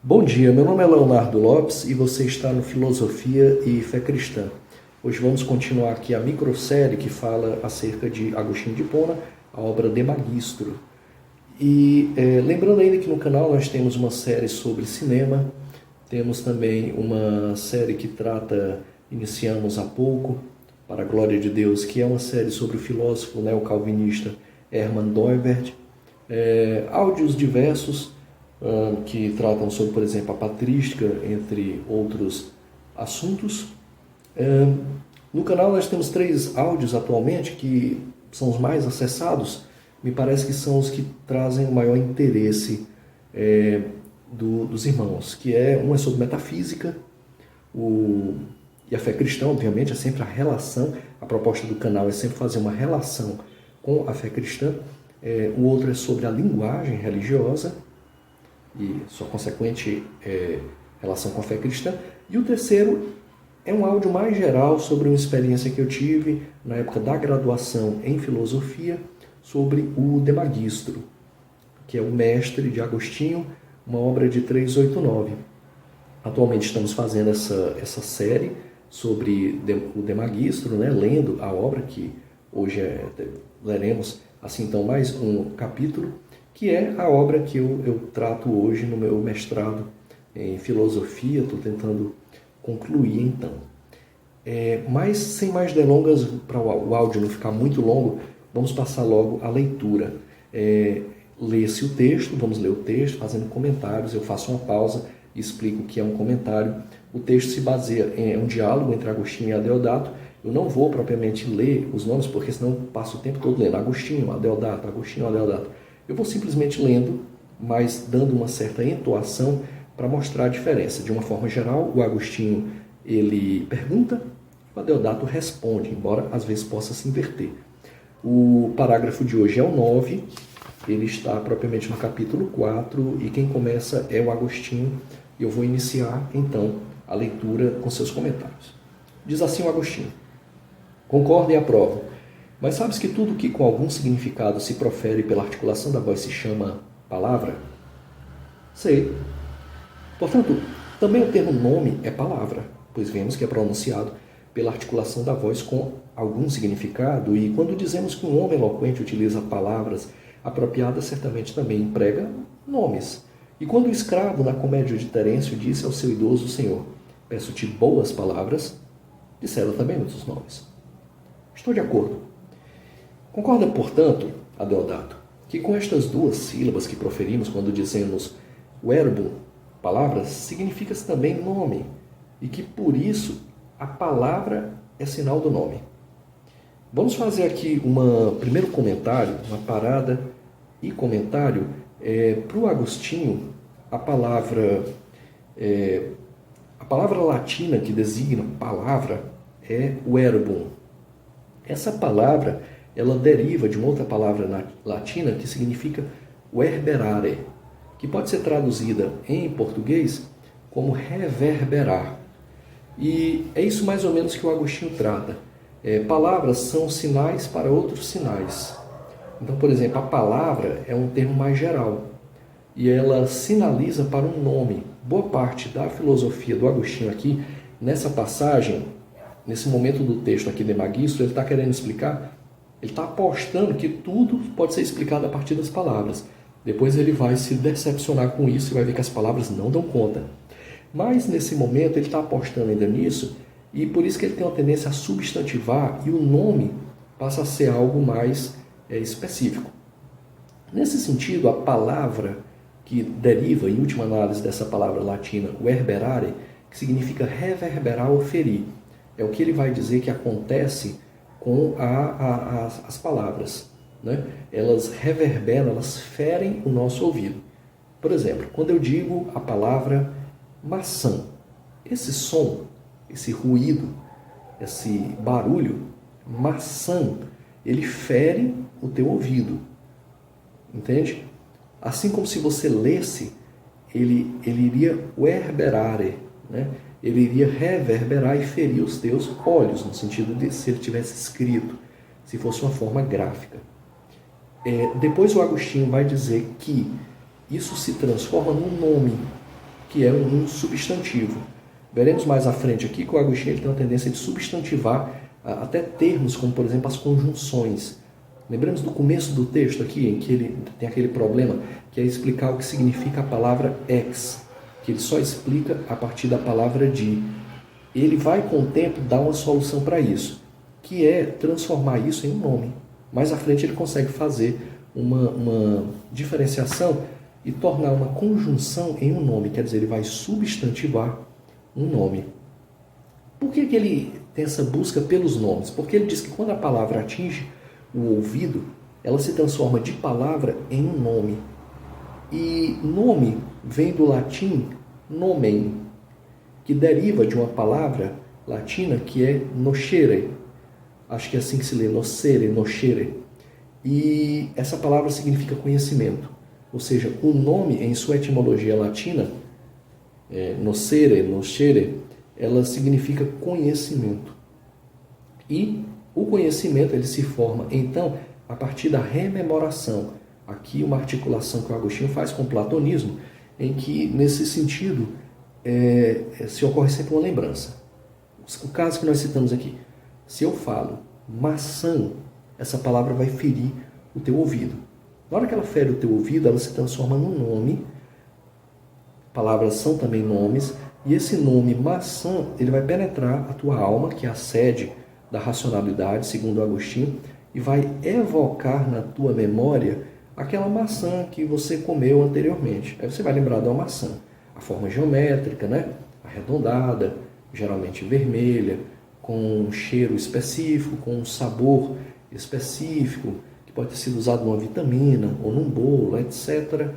Bom dia, meu nome é Leonardo Lopes e você está no Filosofia e Fé Cristã. Hoje vamos continuar aqui a microsérie que fala acerca de Agostinho de Hipona, a obra De Magistro. Lembrando ainda que no canal nós temos uma série sobre cinema, temos também uma série que iniciamos há pouco, para a glória de Deus, que é uma série sobre o filósofo neocalvinista Hermann Doivert, áudios diversos, que tratam sobre, por exemplo, a patrística, entre outros assuntos. No canal nós temos 3 áudios atualmente que são os mais acessados, me parece que são os que trazem o maior interesse dos irmãos, um é sobre metafísica, e a fé cristã, obviamente, é sempre a relação, a proposta do canal é sempre fazer uma relação com a fé cristã. O outro é sobre a linguagem religiosa e sua consequente relação com a fé cristã. E o terceiro é um áudio mais geral sobre uma experiência que eu tive na época da graduação em filosofia sobre o De Magistro, que é o Mestre de Agostinho, uma obra de 389. Atualmente estamos fazendo essa série sobre o De Magistro, lendo a obra, que hoje leremos assim então mais um capítulo, que é a obra que eu trato hoje no meu mestrado em filosofia. Estou tentando concluir então. Mas sem mais delongas, para o áudio não ficar muito longo, vamos passar logo à leitura. Lê-se o texto, vamos ler o texto fazendo comentários, eu faço uma pausa e explico o que é um comentário. O texto se baseia em um diálogo entre Agostinho e Adeodato. Eu não vou propriamente ler os nomes, porque senão eu passo o tempo todo lendo Agostinho, Adeodato, Agostinho, Adeodato. Eu vou simplesmente lendo, mas dando uma certa entoação para mostrar a diferença. De uma forma geral, o Agostinho ele pergunta, o Adeodato responde, embora às vezes possa se inverter. O parágrafo de hoje é o 9, ele está propriamente no capítulo 4, e quem começa é o Agostinho. Eu vou iniciar então a leitura com seus comentários. Diz assim o Agostinho: concordo e aprovo, mas sabes que tudo que com algum significado se profere pela articulação da voz se chama palavra? Sei. Portanto, também o termo nome é palavra, pois vemos que é pronunciado pela articulação da voz com algum significado, e quando dizemos que um homem eloquente utiliza palavras apropriadas, certamente também emprega nomes. E quando o escravo, na comédia de Terêncio, disse ao seu idoso senhor: peço-te boas palavras, disseram também muitos nomes. Estou de acordo. Concorda, portanto, Adeodato, que com estas 2 sílabas que proferimos quando dizemos verbo, palavras, significa-se também nome, e que por isso a palavra é sinal do nome. Vamos fazer aqui primeiro comentário, uma parada e comentário. Para o Agostinho, a palavra latina que designa palavra é verbum. Essa palavra ela deriva de uma outra palavra latina que significa verberare, que pode ser traduzida em português como reverberar. E é isso mais ou menos que o Agostinho trata. Palavras são sinais para outros sinais. Então, por exemplo, a palavra é um termo mais geral e ela sinaliza para um nome. Boa parte da filosofia do Agostinho aqui, nessa passagem, nesse momento do texto aqui de Magistro, ele está querendo explicar, ele está apostando que tudo pode ser explicado a partir das palavras. Depois ele vai se decepcionar com isso e vai ver que as palavras não dão conta. Mas nesse momento ele está apostando ainda nisso, e por isso que ele tem uma tendência a substantivar, e o nome passa a ser algo mais específico. Nesse sentido, a palavra que deriva, em última análise, dessa palavra latina, verberare, que significa reverberar ou ferir, é o que ele vai dizer que acontece com as palavras. Elas reverberam, elas ferem o nosso ouvido. Por exemplo, quando eu digo a palavra maçã, esse som, esse ruído, esse barulho, maçã, ele fere o teu ouvido. Entende? Assim como se você lesse, ele iria verberare, ele iria reverberar e ferir os teus olhos, no sentido de se ele tivesse escrito, se fosse uma forma gráfica. Depois o Agostinho vai dizer que isso se transforma num nome, que é um substantivo. Veremos mais à frente aqui que o Agostinho ele tem uma tendência de substantivar até termos como, por exemplo, as conjunções. Lembramos do começo do texto aqui, em que ele tem aquele problema, que é explicar o que significa a palavra ex, que ele só explica a partir da palavra de. Ele vai, com o tempo, dar uma solução para isso, que é transformar isso em um nome. Mais à frente ele consegue fazer uma diferenciação e tornar uma conjunção em um nome, quer dizer, ele vai substantivar um nome. Por que ele tem essa busca pelos nomes? Porque ele diz que quando a palavra atinge o ouvido, ela se transforma de palavra em um nome. E nome vem do latim nomen, que deriva de uma palavra latina que é nocere. Acho que é assim que se lê, nocere, nocere. E essa palavra significa conhecimento. Ou seja, o nome, em sua etimologia latina, nocere, nocere, ela significa conhecimento. E o conhecimento ele se forma, então, a partir da rememoração. Aqui uma articulação que o Agostinho faz com o platonismo, em que, nesse sentido, se ocorre sempre uma lembrança. O caso que nós citamos aqui, se eu falo maçã, essa palavra vai ferir o teu ouvido. Na hora que ela fere o teu ouvido, ela se transforma num nome. Palavras são também nomes, e esse nome maçã, ele vai penetrar a tua alma, que é a sede da racionalidade, segundo Agostinho, e vai evocar na tua memória aquela maçã que você comeu anteriormente. Aí você vai lembrar de uma maçã, a forma geométrica, né? Arredondada, geralmente vermelha, com um cheiro específico, com um sabor específico, que pode ter sido usado numa vitamina ou num bolo, etc.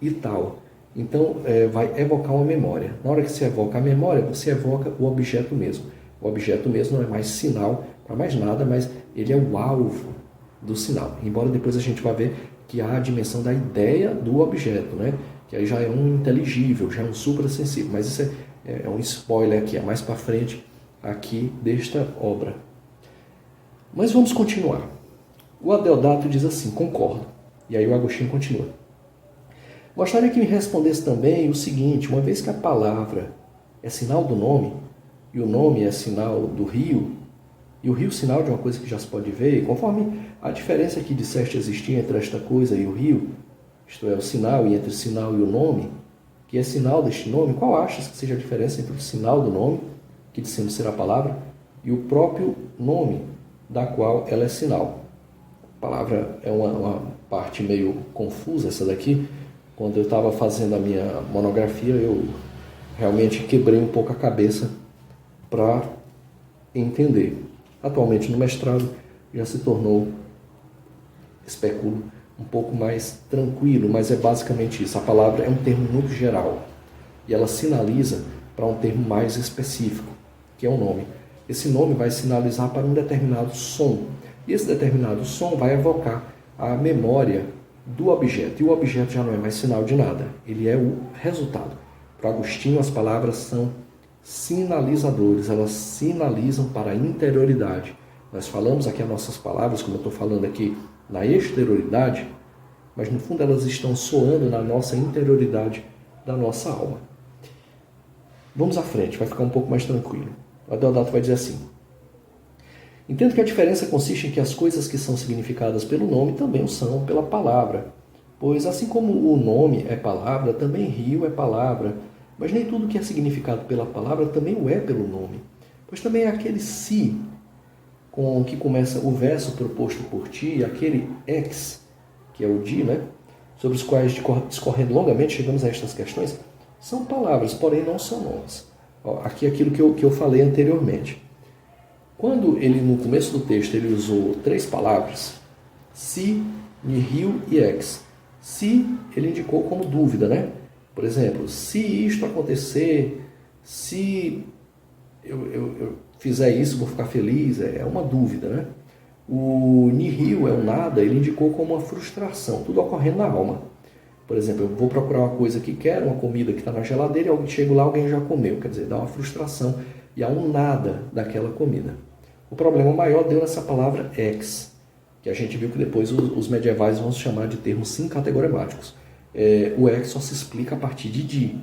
e tal. Então, vai evocar uma memória. Na hora que você evoca a memória, você evoca o objeto mesmo. O objeto mesmo não é mais sinal para mais nada, mas ele é o alvo do sinal. Embora depois a gente vá ver que há a dimensão da ideia do objeto, né? Que aí já é um inteligível, já é um suprassensível. Mas isso é um spoiler aqui, é mais para frente aqui desta obra. Mas vamos continuar. O Adeodato diz assim, concordo. E aí o Agostinho continua. Gostaria que me respondesse também o seguinte, uma vez que a palavra é sinal do nome, e o nome é sinal do rio, e o rio sinal de uma coisa que já se pode ver, e conforme a diferença que disseste existir entre esta coisa e o rio, isto é, o sinal e entre o sinal e o nome, que é sinal deste nome, qual achas que seja a diferença entre o sinal do nome, que dissemos ser a palavra, e o próprio nome, da qual ela é sinal? A palavra é uma parte meio confusa, essa daqui. Quando eu estava fazendo a minha monografia, eu realmente quebrei um pouco a cabeça para entender. Atualmente, no mestrado, já se tornou, especulo, um pouco mais tranquilo, mas é basicamente isso. A palavra é um termo muito geral e ela sinaliza para um termo mais específico, que é o nome. Esse nome vai sinalizar para um determinado som, e esse determinado som vai evocar a memória do objeto, e o objeto já não é mais sinal de nada, ele é o resultado. Para Agostinho, as palavras são sinalizadores, elas sinalizam para a interioridade. Nós falamos aqui as nossas palavras, como eu estou falando aqui, na exterioridade, mas no fundo elas estão soando na nossa interioridade da nossa alma. Vamos à frente, vai ficar um pouco mais tranquilo. O Adeodato vai dizer assim: entendo que a diferença consiste em que as coisas que são significadas pelo nome também o são pela palavra, pois assim como o nome é palavra, também rio é palavra, mas nem tudo que é significado pela palavra também o é pelo nome, pois também é aquele si com que começa o verso proposto por ti, aquele ex, que é o di, né? Sobre os quais, discorrendo longamente, chegamos a estas questões, são palavras, porém não são nomes. Aqui é aquilo que eu falei anteriormente. Quando ele, no começo do texto, ele usou 3 palavras, si, nihil e ex. Si, ele indicou como dúvida, né? Por exemplo, se isto acontecer, se eu fizer isso, vou ficar feliz, é uma dúvida, né? O nihil é o nada, ele indicou como uma frustração, tudo ocorrendo na alma. Por exemplo, eu vou procurar uma coisa que quero, uma comida que está na geladeira, e chego lá, alguém já comeu, quer dizer, dá uma frustração e há um nada daquela comida. O problema maior deu nessa palavra ex, que a gente viu que depois os medievais vão chamar de termos sim categoremáticos. O ex só se explica a partir de di.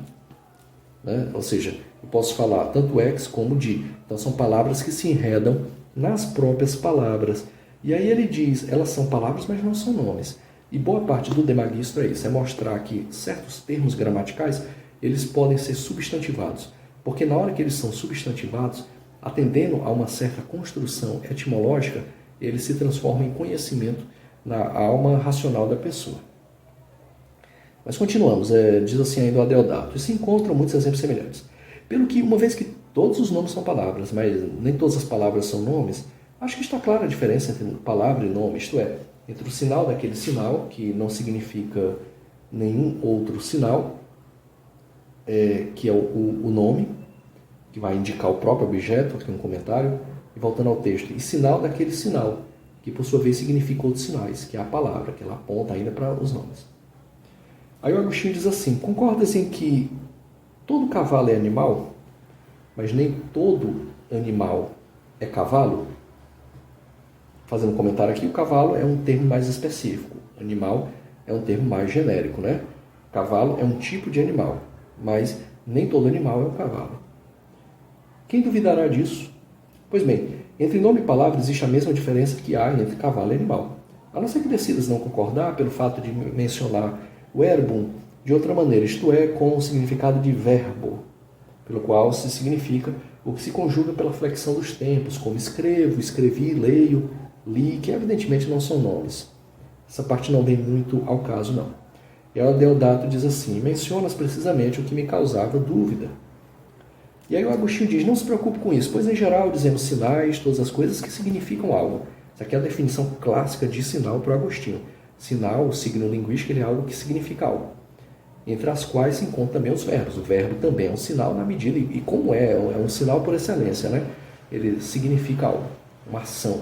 né? Ou seja, eu posso falar tanto ex como de. Então são palavras que se enredam nas próprias palavras. E aí ele diz, elas são palavras, mas não são nomes. E boa parte do Demagistro é isso, é mostrar que certos termos gramaticais, eles podem ser substantivados. Porque na hora que eles são substantivados, atendendo a uma certa construção etimológica, eles se transformam em conhecimento na alma racional da pessoa. Mas continuamos, diz assim ainda o Adeodato, e se encontram muitos exemplos semelhantes. Pelo que, uma vez que todos os nomes são palavras, mas nem todas as palavras são nomes, acho que está clara a diferença entre palavra e nome, isto é, entre o sinal daquele sinal, que não significa nenhum outro sinal, que é o nome, que vai indicar o próprio objeto, aqui um comentário, e voltando ao texto, e sinal daquele sinal, que por sua vez significa outros sinais, que é a palavra, que ela aponta ainda para os nomes. Aí o Agostinho diz assim, concordas em que todo cavalo é animal, mas nem todo animal é cavalo? Fazendo um comentário aqui, o cavalo é um termo mais específico, animal é um termo mais genérico, né? Cavalo é um tipo de animal, mas nem todo animal é um cavalo. Quem duvidará disso? Pois bem, entre nome e palavra existe a mesma diferença que há entre cavalo e animal. A não ser que decidas não concordar pelo fato de mencionar o verbum de outra maneira, isto é, com o significado de verbo, pelo qual se significa o que se conjuga pela flexão dos tempos, como escrevo, escrevi, leio, li, que evidentemente não são nomes. Essa parte não vem muito ao caso, não. E o Deodato diz assim, mencionas precisamente o que me causava dúvida. E aí o Agostinho diz, não se preocupe com isso, pois em geral dizemos sinais, todas as coisas que significam algo. Essa aqui é a definição clássica de sinal para o Agostinho. Sinal, o signo linguístico, ele é algo que significa algo. Entre as quais se encontram também os verbos. O verbo também é um sinal na medida, e como é um sinal por excelência, né? Ele significa algo, uma ação.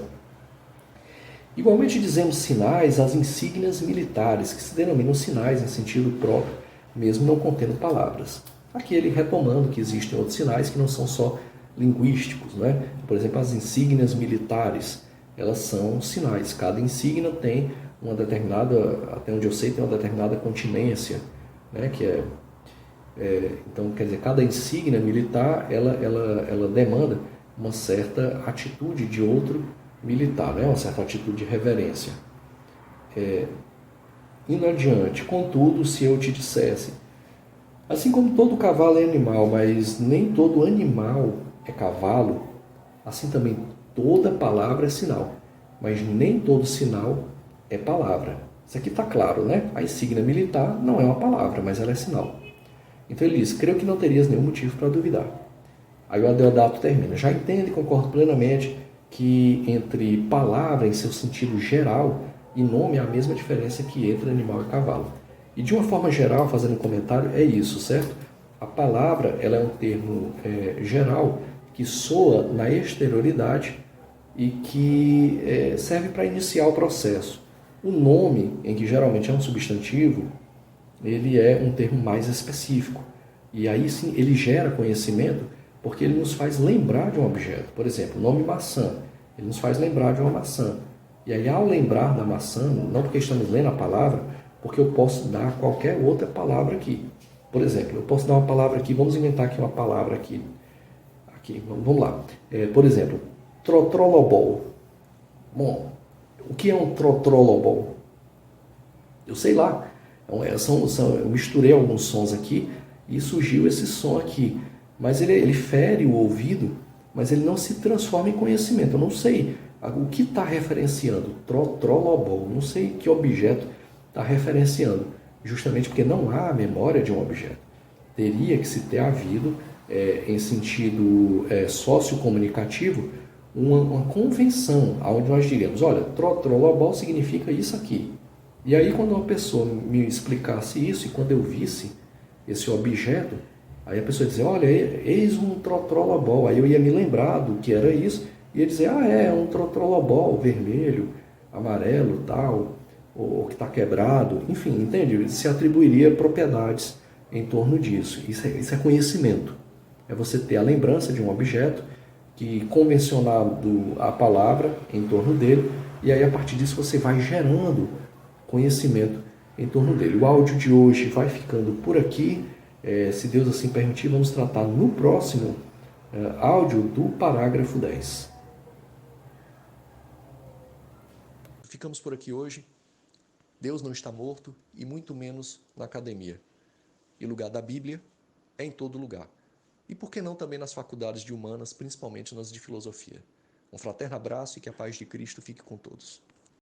Igualmente dizemos sinais às insígnias militares, que se denominam sinais em sentido próprio, mesmo não contendo palavras. Aqui ele retomando que existem outros sinais que não são só linguísticos, né? Por exemplo, as insígnias militares, elas são sinais. Cada insígnia tem uma determinada, até onde eu sei, tem uma determinada continência, né? Então, quer dizer, cada insígnia militar, ela demanda uma certa atitude de outro militar, né? Uma certa atitude de reverência. Indo adiante, contudo, se eu te dissesse, assim como todo cavalo é animal, mas nem todo animal é cavalo, assim também toda palavra é sinal, mas nem todo sinal é palavra. Isso aqui está claro, né? A insígnia militar não é uma palavra, mas ela é sinal. Então ele diz, creio que não terias nenhum motivo para duvidar. Aí o Adeodato termina, já entendo e concordo plenamente que entre palavra em seu sentido geral e nome há a mesma diferença que entre animal e cavalo. E de uma forma geral, fazendo um comentário, é isso, certo? A palavra ela é um termo geral que soa na exterioridade e que serve para iniciar o processo. O nome, em que geralmente é um substantivo, ele é um termo mais específico. E aí sim ele gera conhecimento porque ele nos faz lembrar de um objeto. Por exemplo, o nome maçã, ele nos faz lembrar de uma maçã. E aí ao lembrar da maçã, não porque estamos lendo a palavra, porque eu posso dar qualquer outra palavra aqui. Por exemplo, eu posso dar uma palavra aqui, vamos inventar aqui uma palavra aqui vamos lá. Por exemplo, trotrolobol. Bom, o que é um trotrolobol? Eu sei lá. Eu misturei alguns sons aqui e surgiu esse som aqui. Mas ele fere o ouvido, mas ele não se transforma em conhecimento. Eu não sei o que está referenciando. Trotrolobol. Não sei que objeto está referenciando. Justamente porque não há a memória de um objeto. Teria que se ter havido, em sentido sociocomunicativo, uma convenção, onde nós diríamos, olha, trotrolobol significa isso aqui. E aí quando uma pessoa me explicasse isso, e quando eu visse esse objeto, aí a pessoa ia dizer, olha, eis um trotrolobol. Aí eu ia me lembrar do que era isso, e ia dizer, é um trotrolobol vermelho, amarelo, tal, ou que está quebrado, enfim, entende? Se atribuiria propriedades em torno disso. Isso é conhecimento. É você ter a lembrança de um objeto, que convencionado a palavra em torno dele, e aí a partir disso você vai gerando conhecimento em torno dele. O áudio de hoje vai ficando por aqui. Se Deus assim permitir, vamos tratar no próximo áudio do parágrafo 10. Ficamos por aqui hoje. Deus não está morto e muito menos na academia. E o lugar da Bíblia é em todo lugar. E por que não também nas faculdades de humanas, principalmente nas de filosofia? Um fraterno abraço e que a paz de Cristo fique com todos.